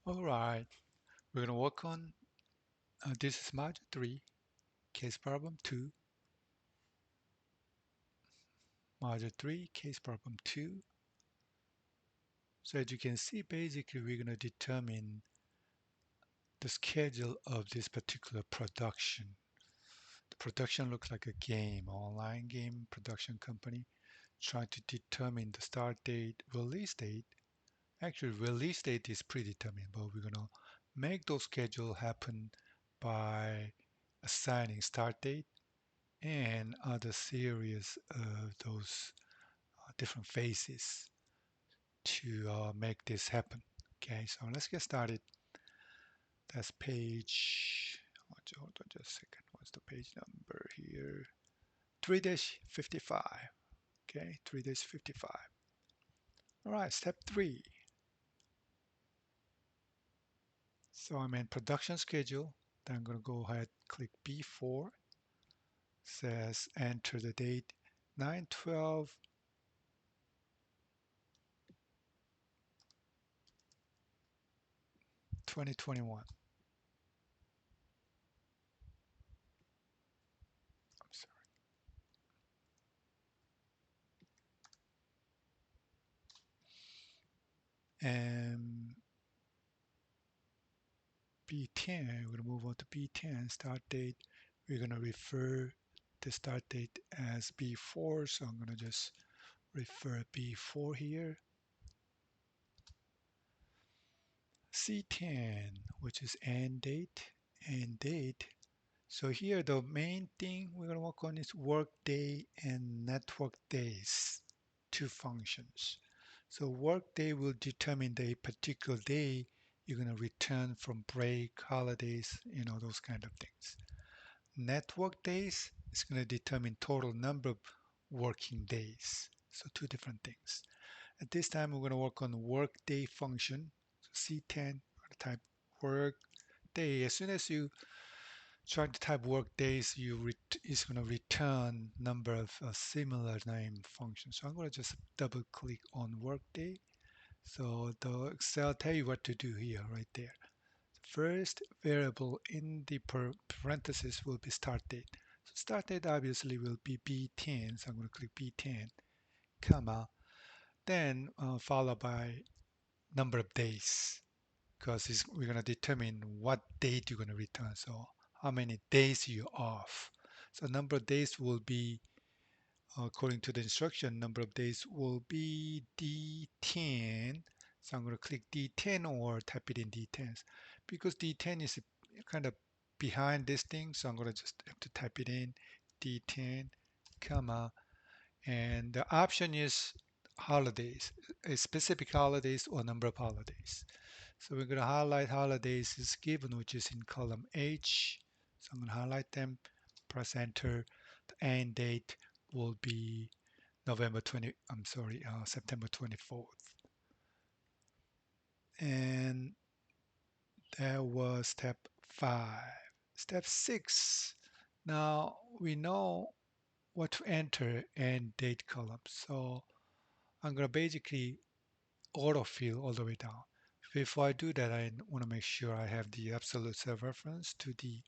All right, we're going to work on this is module 3, case problem 2, module 3, case problem 2. So as you can see, basically we're going to determine the schedule of this particular production. The production looks like a game, online game production company trying to determine the start date, release date. Actually, release date is predetermined, but we're going to make those schedule happen by assigning start date and other series of those different phases to make this happen. Okay, so let's get started. That's page, hold on just a second. What's the page number here? 3-55. Okay, 3-55. All right, step 3. So I'm in production schedule. Then I'm going to go ahead, click B4. Says enter the date 9/12/2021. I'm sorry. And B10, we're going to move on to B10, start date. We're going to refer the start date as B4, so I'm going to just refer B4 here. C10, which is end date. So here the main thing we're going to work on is workday and network days, two functions. So workday will determine the particular day you're going to return from break, holidays, those kind of things. Network days is going to determine total number of working days. So two different things. At this time, we're going to work on the workday function. So C10, we're going to type workday. As soon as you try to type workdays, it's going to return number of similar name functions. So I'm going to just double click on workday. So the Excel tell you what to do here, right there. First variable in the parenthesis will be start date. So start date obviously will be B10, so I'm going to click B10, comma, then followed by number of days, because we're going to determine what date you're going to return. So how many days you're off. So number of days will be, according to the instruction, number of days will be D10. So I'm going to click D10 or type it in D10s. Because D10 is kind of behind this thing, so I'm going to just have to type it in D10, comma, and the option is holidays, a specific holidays or number of holidays. So we're going to highlight holidays is given, which is in column H. So I'm going to highlight them, press enter. The end date will be September 24th. And that was step 5. Step 6. Now we know what to enter and date column. So I'm going to basically autofill all the way down. Before I do that, I want to make sure I have the absolute self reference to the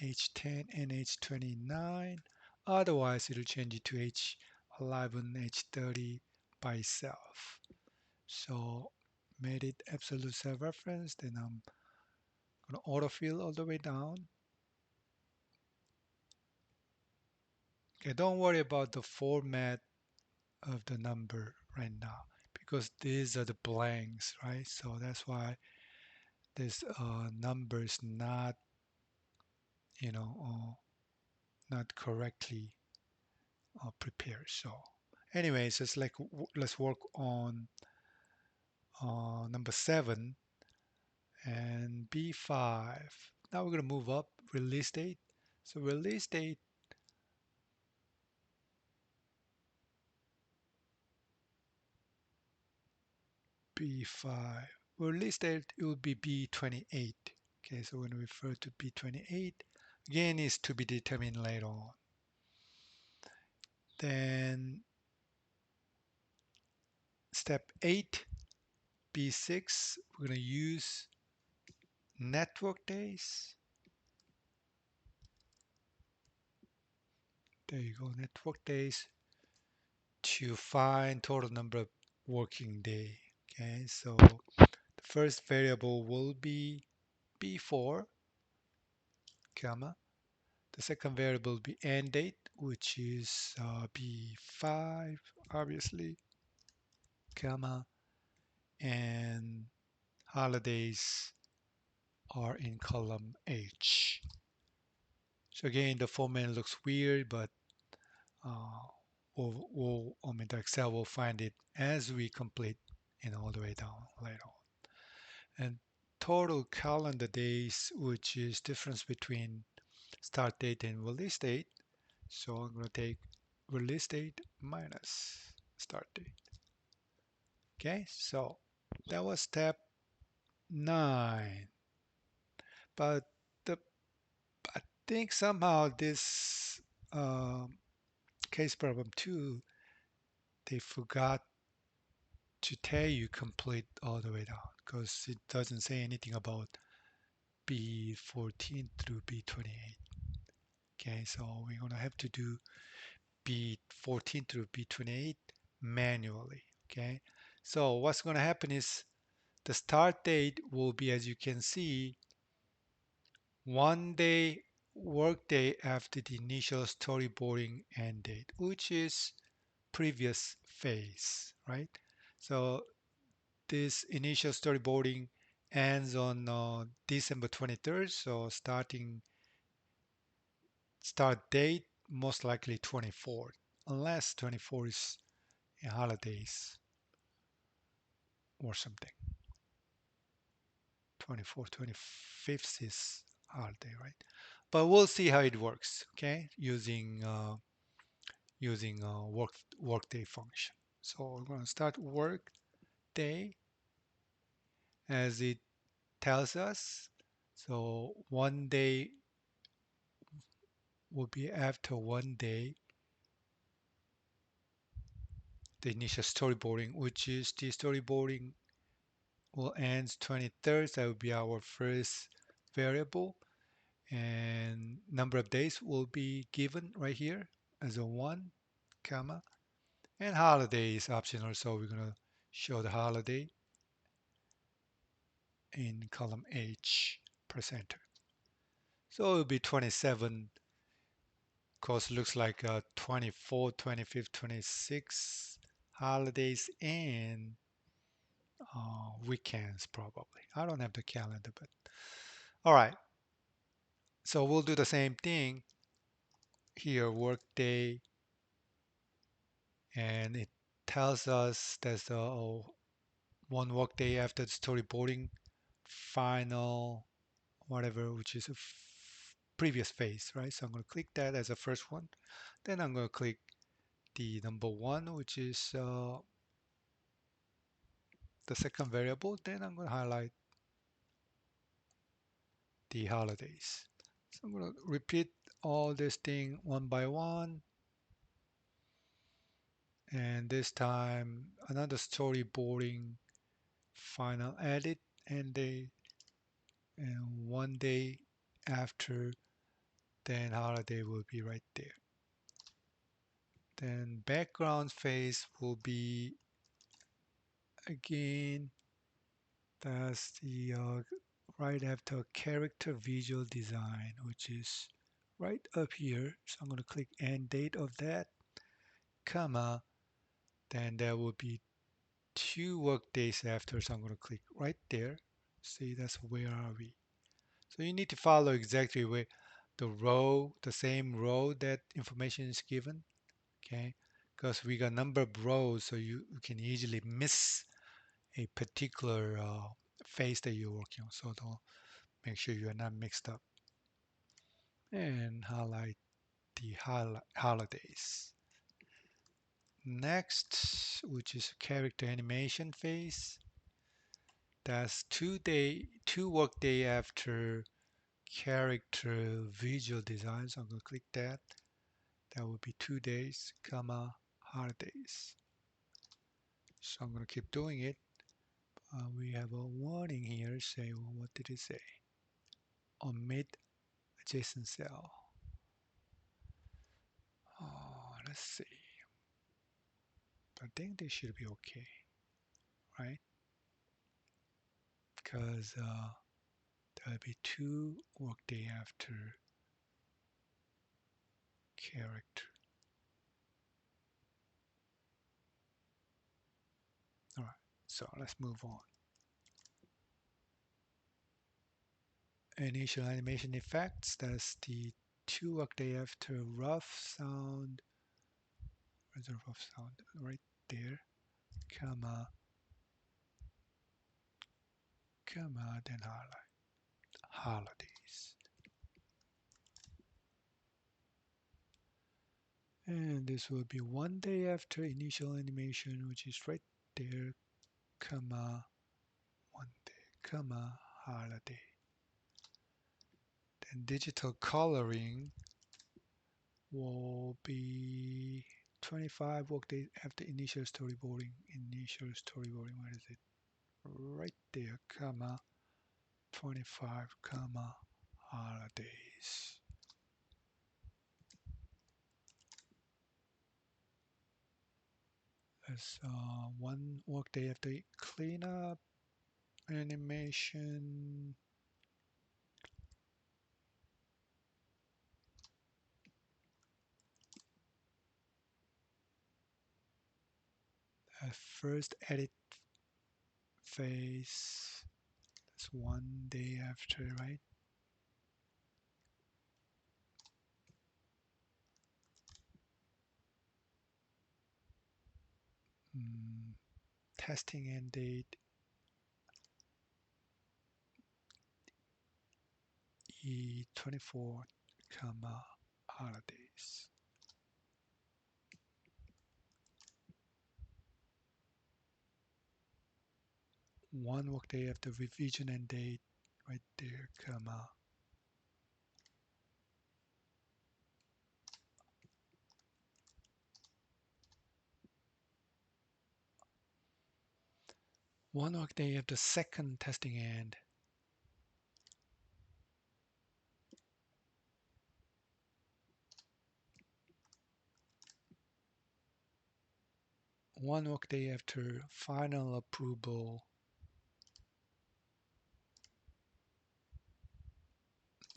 H10 and H29. Otherwise, it'll change it to H11, H30 by itself. So made it absolute self reference. Then I'm going to autofill all the way down. Okay, don't worry about the format of the number right now because these are the blanks, right? So that's why this number is not, you know, not correctly prepared. So, anyways, it's like let's work on number 7 and B5. Now we're going to move up release date. So release date B5. Release date it will be B28. Okay, so when we refer to B28, again is to be determined later on. Then step 8, B6, we're going to use network days. There you go, network days to find total number of working day. Okay, so the first variable will be B4, comma. The second variable will be end date, which is B5, obviously, comma. And holidays are in column H. So again, the format looks weird, but uh, I mean, the Excel will find it as we complete, all the way down later on. And total calendar days, which is difference between start date and release date. So I'm going to take release date minus start date. Okay, so that was step 9. But the I think somehow this um, case problem 2, they forgot to tell you complete all the way down because it doesn't say anything about B14 through B28. Okay, so we're gonna have to do B14 through B28 manually. Okay, so what's gonna happen is the start date will be, as you can see, one day workday after the initial storyboarding end date, which is previous phase, right? So this initial storyboarding ends on December 23rd, so start date most likely 24th, unless 24 is holidays or something. 24th, 25th is holiday, right? But we'll see how it works, okay? Using workday function. So we're going to start workday as it tells us. So one day will be after one day, the initial storyboarding, which is the storyboarding will end 23rd. That will be our first variable. And number of days will be given right here as a 1, comma. And holiday is optional, so we're going to show the holiday in column H percenter. So it will be 27, because it looks like 24, 25th, 26 holidays and weekends probably. I don't have the calendar, but all right. So we'll do the same thing here, workday, and it tells us there's one workday after the storyboarding final whatever, which is a previous phase, right? So I'm going to click that as a first one. Then I'm going to click the number 1, which is the second variable. Then I'm going to highlight the holidays. So I'm going to repeat all this thing one by one. And this time another storyboarding final edit and day and one day after, then holiday will be right there. Then background phase will be again, that's the right after character visual design, which is right up here. So I'm going to click end date of that, comma, then there will be 2 work days after. So I'm going to click right there. See, that's where are we. So you need to follow exactly where the same row that information is given, okay? Because we got number of rows, so you can easily miss a particular phase that you're working on. So don't make sure you are not mixed up. And highlight the holidays. Next, which is character animation phase. That's 2 work day after character visual design. So I'm going to click that. That will be 2 days, comma, holidays. So I'm going to keep doing it. We have a warning here. Say, well, what did it say? omit adjacent cell. Let's see. I think this should be okay, right? Because there'll be two workday after character. All right, so let's move on. Initial animation effects, that's the two workday after rough sound. Where's the rough sound? Right there, comma, comma, then highlight, holidays. And this will be one day after initial animation, which is right there, comma, one day, comma, holiday. Then digital coloring will be 25 workdays after initial storyboarding. Initial storyboarding, where is it? Right there, comma, 25, comma, holidays. That's one workday after cleanup animation. First edit phase. That's one day after, right? Mm, testing end date E24, comma, holidays. One workday after revision end date, right there, comma. One workday after second testing end. One workday after final approval.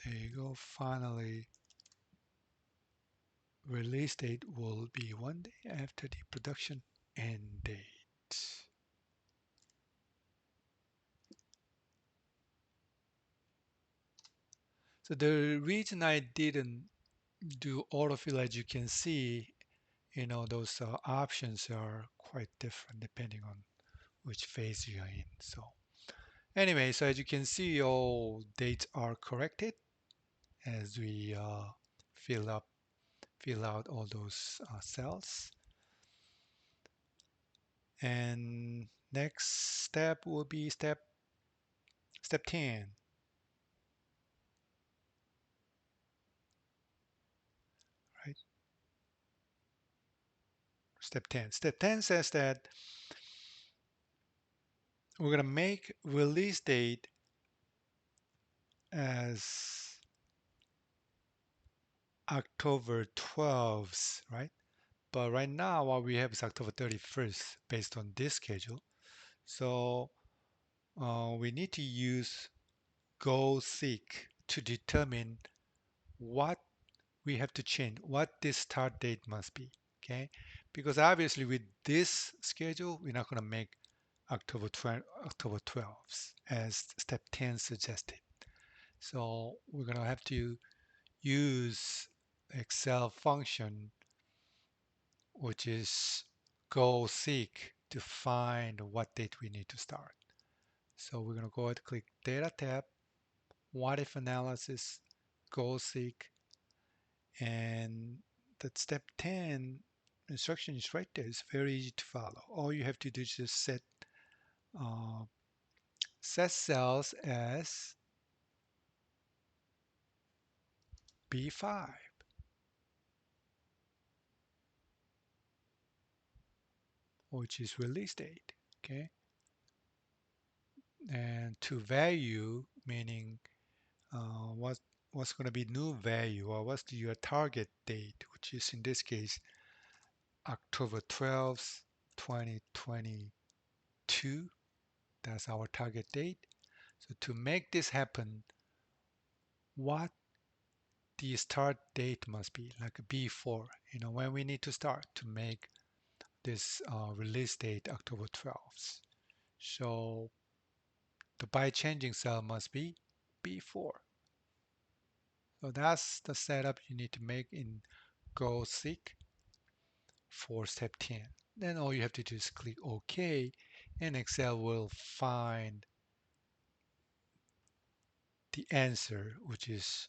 There you go. Finally, release date will be one day after the production end date. So the reason I didn't do autofill, as you can see, those options are quite different depending on which phase you're in. So anyway, so as you can see, all dates are corrected as we fill out all those cells. And next step will be step 10, right? Step 10. Step 10 says that we're going to make release date as October 12th, right? But right now, what we have is October 31st based on this schedule. So we need to use goal seek to determine what we have to change, what this start date must be. Okay, because obviously with this schedule, we're not going to make October 12th as step 10 suggested. So we're going to have to use Excel function, which is goal seek, to find what date we need to start. So we're going to go ahead and click Data tab, What If Analysis, Goal Seek, and that step 10 instruction is right there. It's very easy to follow. All you have to do is just uh, set cells as B5, which is release date. Okay, and to value, meaning what what's going to be new value or what's your target date, which is in this case October 12th, 2022. That's our target date. So to make this happen, what the start date must be like before, when we need to start to make this release date October 12th. So the by changing cell must be before. So that's the setup you need to make in Go Seek for step 10. Then all you have to do is click OK, and Excel will find the answer, which is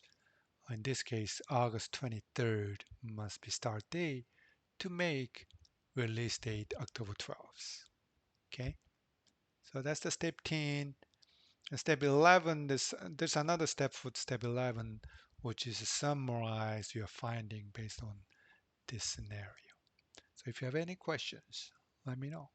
in this case August 23rd must be start date to make release date October 12th. Okay, so that's the step 10. And step 11, there's another step for step 11, which is to summarize your finding based on this scenario. So if you have any questions, let me know.